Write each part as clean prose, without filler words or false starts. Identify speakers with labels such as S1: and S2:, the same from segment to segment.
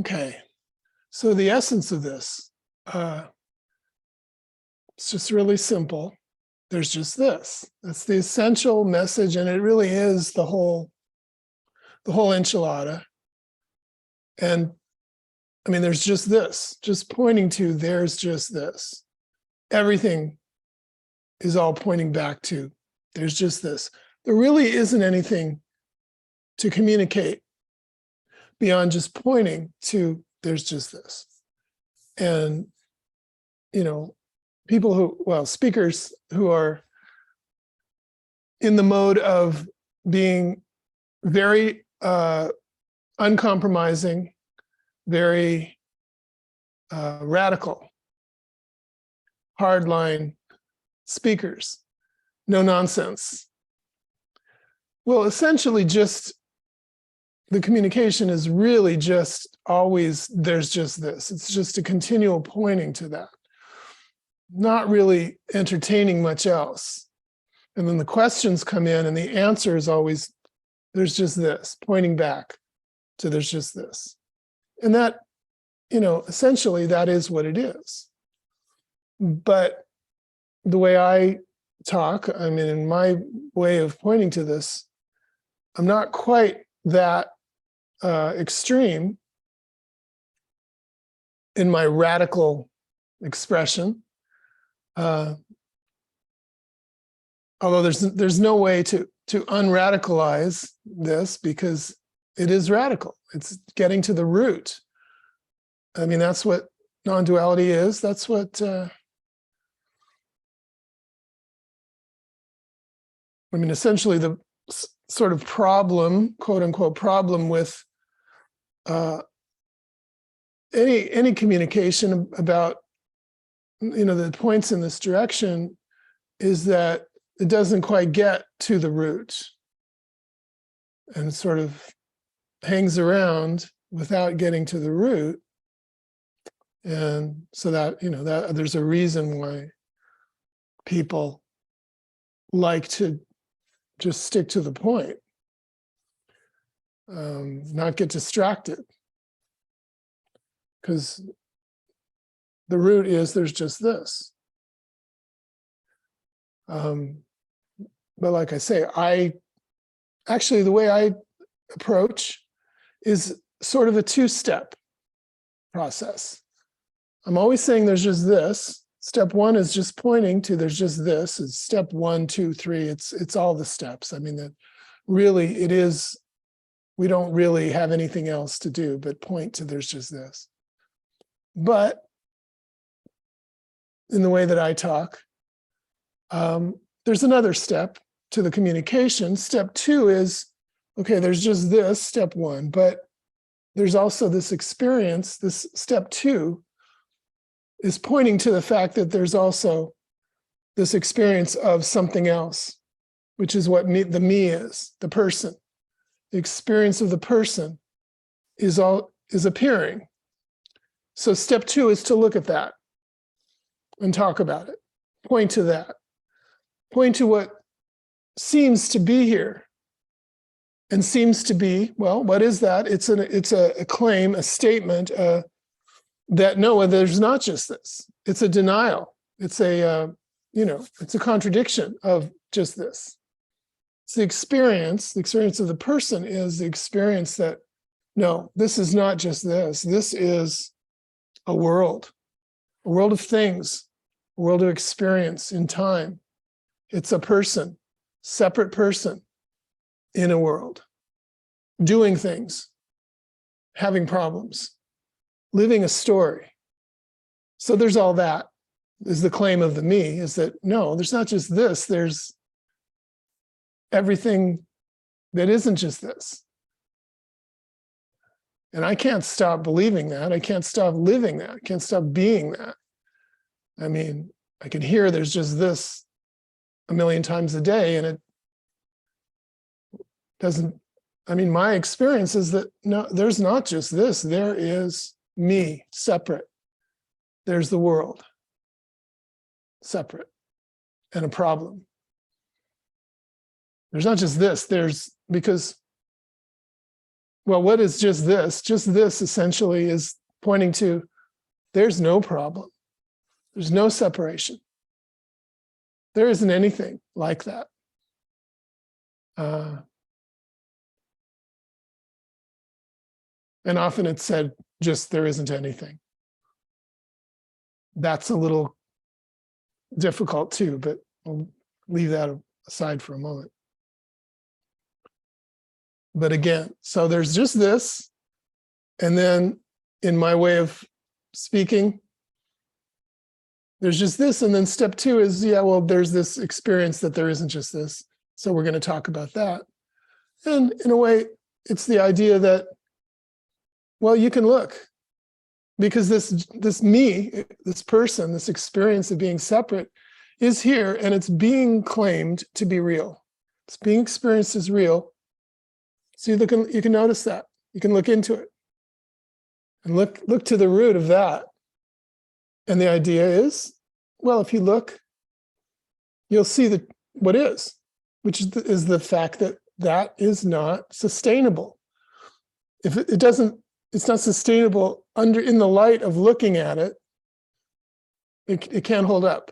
S1: Okay, so the essence of this, it's just really simple. There's just this. That's the essential message, and it really is the whole enchilada. And I mean, there's just this, just pointing to there's just this. Everything is all pointing back to there's just this. There really isn't anything to communicate beyond just pointing to there's just this. And, you know, people who, well, speakers who are in the mode of being very uncompromising, very radical, hardline speakers, no nonsense. Well, essentially just the communication is really just always, there's just this. It's just a continual pointing to that, not really entertaining much else. And then the questions come in and the answer is always, there's just this, pointing back to there's just this. And that, you know, essentially that is what it is. But the way I talk, I mean, in my way of pointing to this, I'm not quite that extreme in my radical expression. Although there's no way to unradicalize this because it is radical. It's getting to the root. I mean, that's what non-duality is. That's what I mean, essentially the sort of problem, quote unquote, problem with any communication about, you know, the points in this direction is that it doesn't quite get to the root and sort of hangs around without getting to the root. And so that, you know, that there's a reason why people like to just stick to the point, not get distracted. Because the root is there's just this. But like I say, actually the way I approach is sort of a two-step process. I'm always saying there's just this. Step one is just pointing to there's just this. It's step 1, 2, 3. It's all the steps. I mean, that really it is, we don't really have anything else to do but point to there's just this. But in the way that I talk, there's another step to the communication. Step 2 is, okay, there's just this, step 1, but there's also this experience, this step 2 is pointing to the fact that there's also this experience of something else, which is what the me is, the person. The experience of the person is appearing. So step 2 is to look at that and talk about it. Point to that. Point to what seems to be here. And seems to be, well, what is that? It's a claim, a statement, that no, there's not just this. It's a denial. It's a, you know, it's a contradiction of just this. It's the experience of the person is the experience that, no, this is not just this. This is a world of things, a world of experience in time. It's a person, separate person in a world, doing things, having problems, living a story. So there's all that is the claim of the me, is that no, there's not just this, there's everything that isn't just this. And I can't stop believing that. I can't stop living that. I can't stop being that. I mean, I can hear there's just this a million times a day, and it doesn't, I mean, my experience is that no, there's not just this, there is me, separate. There's the world, separate, and a problem. There's not just this, there's, because well, what is just this? Just this essentially is pointing to there's no problem. There's no separation. There isn't anything like that. And often it's said, just there isn't anything. That's a little difficult too, but I'll leave that aside for a moment. But again, so there's just this, and then in my way of speaking, there's just this, and then step two is, yeah, well, there's this experience that there isn't just this. So we're going to talk about that. And in a way, it's the idea that, well, you can look, because this me, this person, this experience of being separate is here, and it's being claimed to be real. It's being experienced as real. So you can notice that. You can look into it and look to the root of that. And the idea is, well, if you look, you'll see what is, which is the fact that that is not sustainable. If it doesn't, it's not sustainable in the light of looking at it, it can't hold up.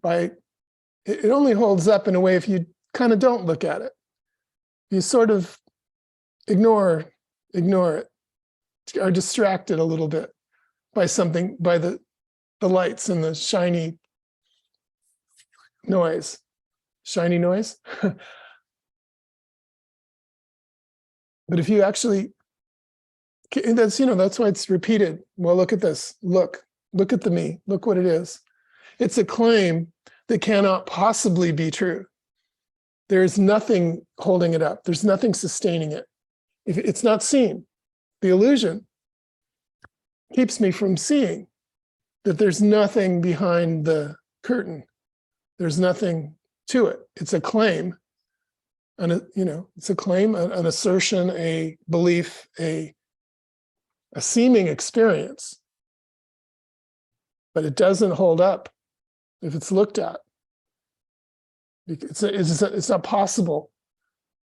S1: It only holds up in a way if you kind of don't look at it. You sort of ignore it, are distracted a little bit by something, by the lights and the shiny noise. Shiny noise? But if you actually, that's why it's repeated. Well, look at this. Look at the me. Look what it is. It's a claim that cannot possibly be true. There's nothing holding it up. There's nothing sustaining it. If it's not seen, the illusion keeps me from seeing that there's nothing behind the curtain. There's nothing to it. It's a claim, and it's a claim, an assertion, a belief, a seeming experience, but it doesn't hold up if it's looked at. It's not possible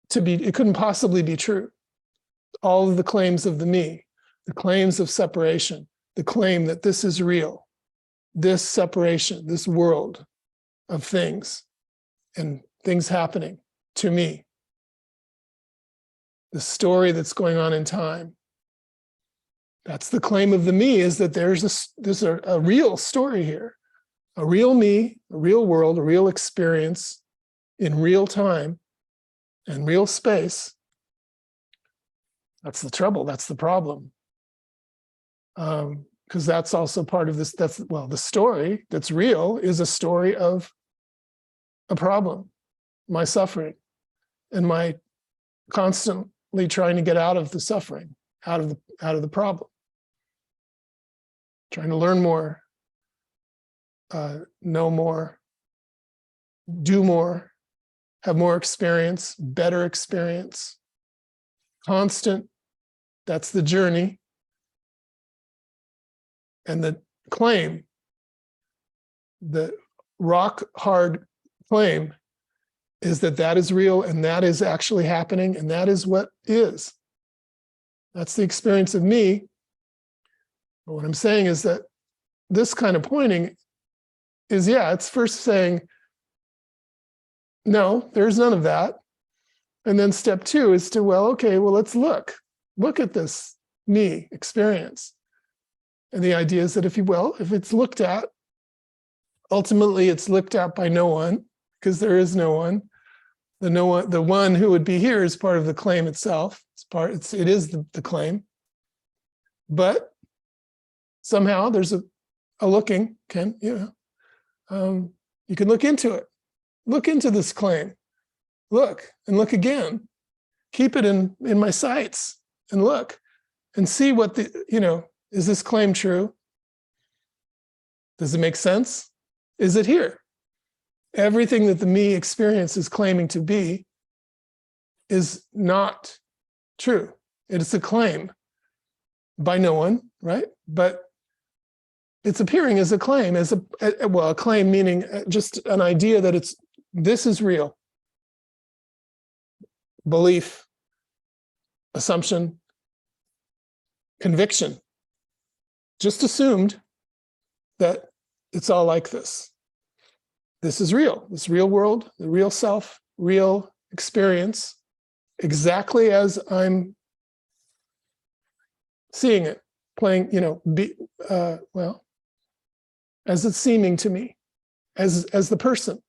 S1: to be. It couldn't possibly be true. All of the claims of the me, the claims of separation, the claim that this is real, this separation, this world of things and things happening to me, the story that's going on in time. That's the claim of the me, is that there's a real story here, a real me, a real world, a real experience in real time and real space. That's the trouble. That's the problem. Because that's also part of this. The story that's real is a story of a problem, my suffering, and my constantly trying to get out of the suffering, out of the problem, trying to learn more, know more, do more, have more experience, better experience, constant. That's the journey. And the claim, the rock hard claim, is that is real, and that is actually happening, and that is what is. That's the experience of me. But what I'm saying is that this kind of pointing is, it's first saying, no, there's none of that. And then step two is to, let's look at this me experience. And the idea is that if it's looked at, ultimately it's looked at by no one, because there is no one. The one who would be here is part of the claim itself. It is the claim. But somehow there's a looking, you can look into it. Look into this claim. Look and look again. Keep it in my sights and look and see what is this claim true? Does it make sense? Is it here? Everything that the me experience is claiming to be is not true. It is a claim by no one, right? But it's appearing as a claim, a claim meaning just an idea that this is real. Belief, assumption, conviction, just assumed that it's all like this. This is real, this real world, the real self, real experience, exactly as I'm seeing it, playing, well, as it's seeming to me, as the person.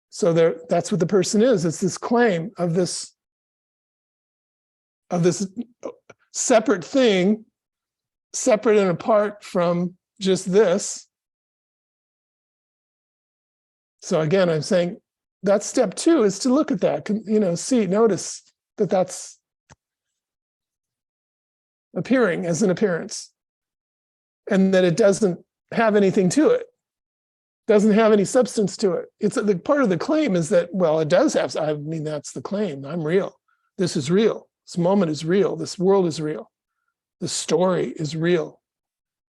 S1: So that's what the person is. It's this claim of this separate thing, separate and apart from just this. So again, I'm saying that's step 2, is to look at that, notice that that's appearing as an appearance, and that it doesn't have anything to it, doesn't have any substance to it. It's the part of the claim is that, well, it does have, I mean, that's the claim. I'm real. This is real. This moment is real. This world is real. The story is real.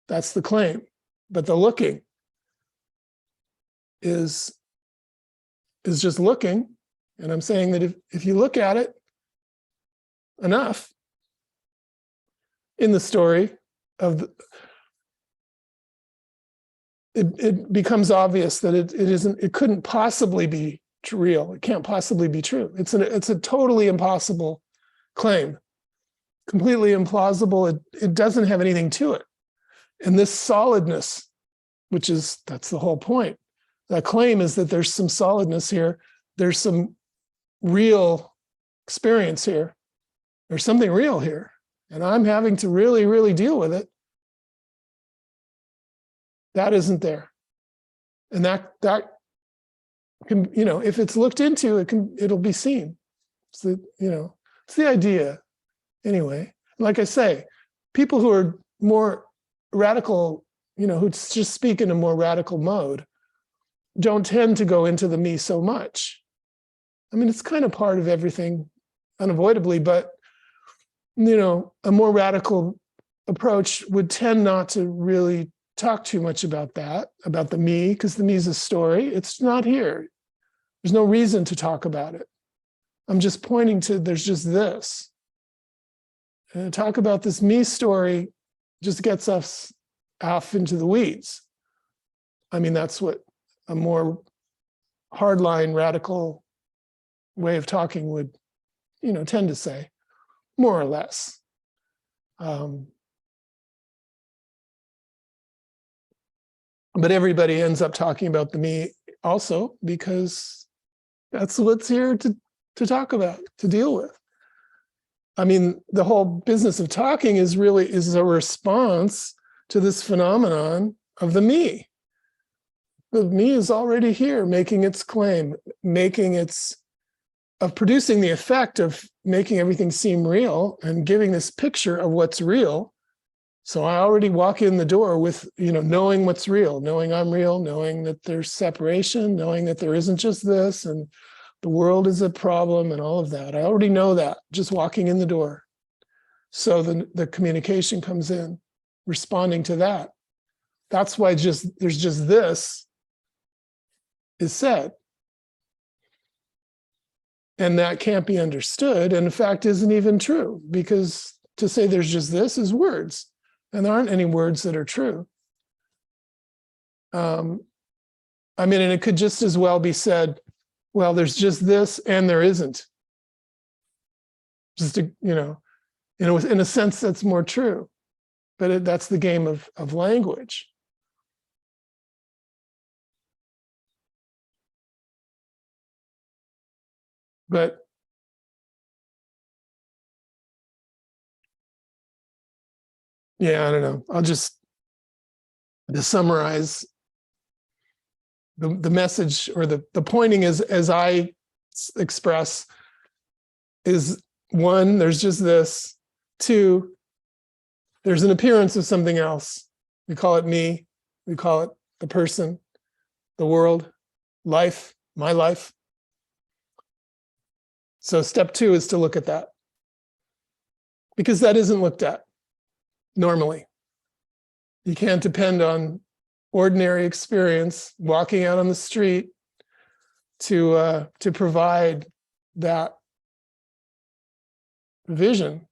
S1: That's the claim. But the looking is just looking. And I'm saying that if you look at it enough in the story of it becomes obvious that it couldn't possibly be real. It can't possibly be true. It's a totally impossible claim, completely implausible. It doesn't have anything to it. And this solidness, that's the whole point. That claim is that there's some solidness here. There's some real experience here. There's something real here. And I'm having to really, really deal with it. That isn't there. And that can, if it's looked into, it'll be seen. So, it's the idea. Anyway, like I say, people who are more radical, who just speak in a more radical mode, don't tend to go into the me so much. I mean, it's kind of part of everything unavoidably, but, a more radical approach would tend not to really talk too much about that, about the me, because the me is a story. It's not here. There's no reason to talk about it. I'm just pointing to, there's just this. And talk about this me story just gets us off into the weeds. I mean, that's what a more hardline, radical way of talking would, tend to say, more or less. But everybody ends up talking about the me also, because that's what's here to talk about, to deal with. I mean, the whole business of talking is a response to this phenomenon of the me. The me is already here, making its claim, producing the effect of making everything seem real and giving this picture of what's real. So I already walk in the door with, knowing what's real, knowing I'm real, knowing that there's separation, knowing that there isn't just this, and the world is a problem and all of that. I already know that, just walking in the door. So the communication comes in, responding to that. That's why there's just this is said. And that can't be understood, and in fact isn't even true, because to say there's just this is words. And there aren't any words that are true. I mean, and it could just as well be said, well, there's just this and there isn't. Just in a sense, that's more true. But that's the game of language. But yeah, I don't know. I'll just to summarize the message, or the pointing is, as I express, is 1, there's just this. 2, there's an appearance of something else. We call it me. We call it the person, the world, life, my life. So step 2 is to look at that, because that isn't looked at normally. You can't depend on ordinary experience, walking out on the street, to provide that vision,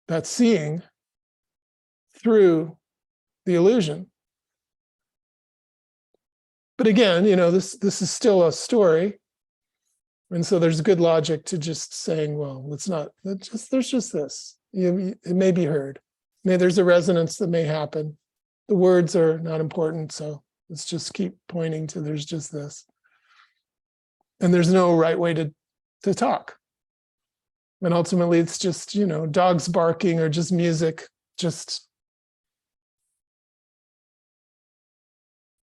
S1: that seeing through the illusion. But again, this is still a story. And so there's good logic to just saying, well, there's just this. It may be heard. There's a resonance that may happen. The words are not important, so let's just keep pointing to there's just this. And there's no right way to talk. And ultimately it's just, dogs barking or just music, it's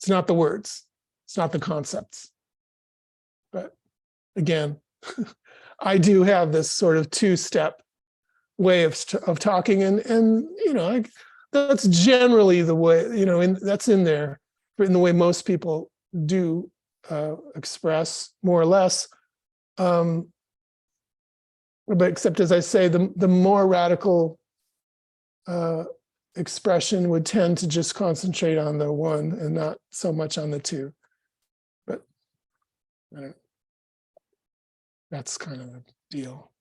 S1: not the words, it's not the concepts. But again, I do have this sort of two-step way of talking, and that's generally the way, that's in there, in the way most people do express, more or less. But except, as I say, the more radical expression would tend to just concentrate on the one and not so much on the two. But that's kind of the deal.